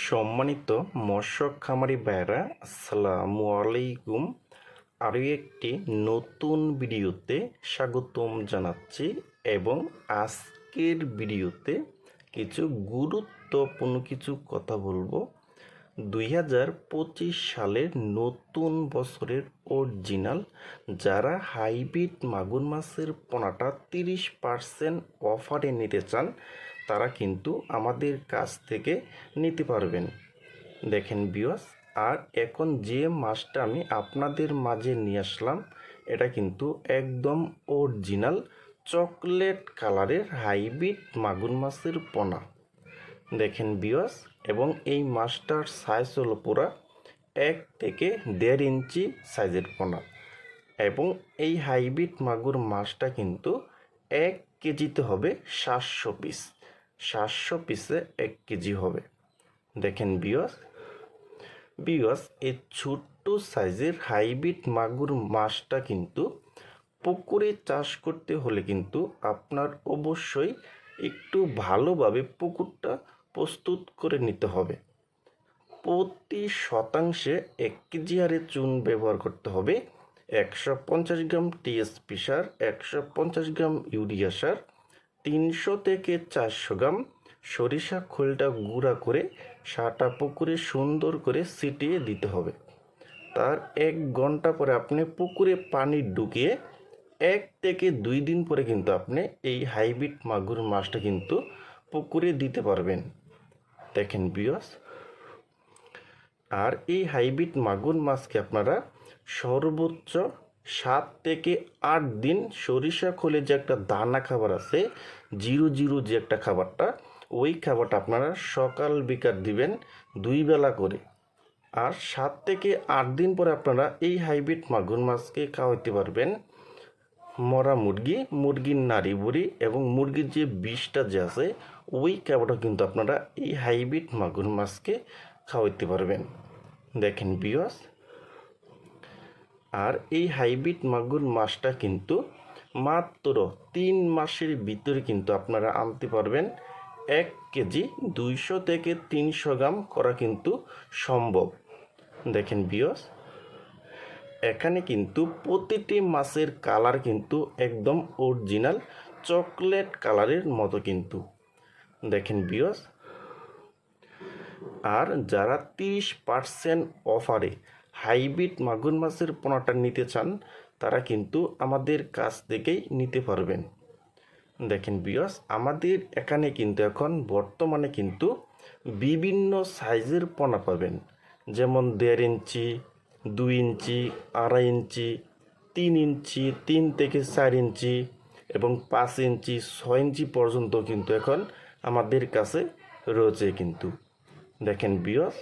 সম্মানিত মৎস্য খামারি ভাইরা, আসসালামু আলাইকুম। আরও একটি নতুন ভিডিওতে স্বাগতম জানাচ্ছি এবং আজকের ভিডিওতে কিছু গুরুত্বপূর্ণ কিছু কথা বলবো। 2025 সালের নতুন বছরের অরিজিনাল যারা হাইব্রিড মাগুর মাছের পোনাটা 30% অফারে নিতে চান তারা কিন্তু আমাদের কাছ থেকে নিতে পারবেন। দেখেন ভিউয়ার্স, আর এখন যে মাছটা আমি আপনাদের মাঝে নিয়ে আসলাম এটা কিন্তু একদম অরিজিনাল চকলেট কালারের হাইব্রিড মাগুর মাছের পোনা। দেখেন ভিউয়ার্স, এবং এই মাছটার সাইজ হলো পুরা 1 থেকে 1.5 ইঞ্চি সাইজের পোনা। এবং এই হাইব্রিড মাগুর মাছটা কিন্তু 1 কেজিতে হবে 700 পিস। 700 পিসে 1 কেজি হবে। দেখেন ভিউয়ার্স, এই ছোট্ট সাইজের হাইব্রিড মাগুর মাছটা কিন্তু পুকুরে চাষ করতে হলে কিন্তু আপনার অবশ্যই একটু ভালোভাবে পুকুরটা প্রস্তুত করে নিতে হবে। প্রতি শতাংশে 1 কেজি হারে চুন ব্যবহার করতে হবে, 150 গ্রাম টিএসপি সার, 150 গ্রাম ইউরিয়া সার, 300 থেকে 400 গ্রাম সরিষা খোলটা গুঁড়া করে সারটা পুকুরে সুন্দর করে ছিটিয়ে দিতে হবে। তার 1 ঘন্টা পরে আপনি পুকুরে পানি ঢুকিয়ে 1 থেকে 2 দিন পরে কিন্তু আপনি এই হাইব্রিড মাগুর মাছটা কিন্তু পুকুরে দিতে পারবেন। দেখেন ভিউয়ার্স, আর এই হাইব্রিড মাগুর মাছকে আপনারা সর্বোচ্চ 7 থেকে 8 দিন সরিষা খোলে যে একটা দানা খাবার আছে, 00 যে একটা খাবারটা, ওই খাবারটা আপনারা সকাল বিকাল দিবেন 2 বেলা করে। আর 7 থেকে 8 দিন পরে আপনারা এই হাইব্রিড মাগুর মাছকে খাওয়াইতে পারবেন মরা মুরগির নাড়ি বুড়ি এবং মুরগির যে বিষটা যে আছে ওই খাবারটা কিন্তু আপনারা এই হাইব্রিড মাগুর মাছকে খাওয়াইতে পারবেন। দেখেন ভিউয়ার্স, আর এই হাইব্রিড মাগুর মাছটা কিন্তু মাত্র 3 মাসের ভিতরে কিন্তু আপনারা আনতে পারবেন। 1 কেজি 200 থেকে 300 গ্রাম করা কিন্তু সম্ভব। দেখেন ভিউয়ার্স, এখানে কিন্তু প্রতিটি মাছের কালার কিন্তু একদম অরিজিনাল চকলেট কালারের মতো কিন্তু। দেখেন ভিউয়ার্স, আর যারা 30% অফারে হাইব্রিড মাগুর মাছের পোনাটা নিতে চান তারা কিন্তু আমাদের কাছ থেকেই নিতে পারবেন। দেখেন ভিউয়ার্স, আমাদের এখানে কিন্তু এখন বর্তমানে কিন্তু বিভিন্ন সাইজের পোনা পাবেন, যেমন 1.5 ইঞ্চি, 2 ইঞ্চি, 2.5 ইঞ্চি, 3 ইঞ্চি, 3 থেকে 4 ইঞ্চি এবং 5 ইঞ্চি, 6 ইঞ্চি পর্যন্ত কিন্তু এখন আমাদের কাছে রয়েছে কিন্তু। দেখেন ভিউয়ার্স,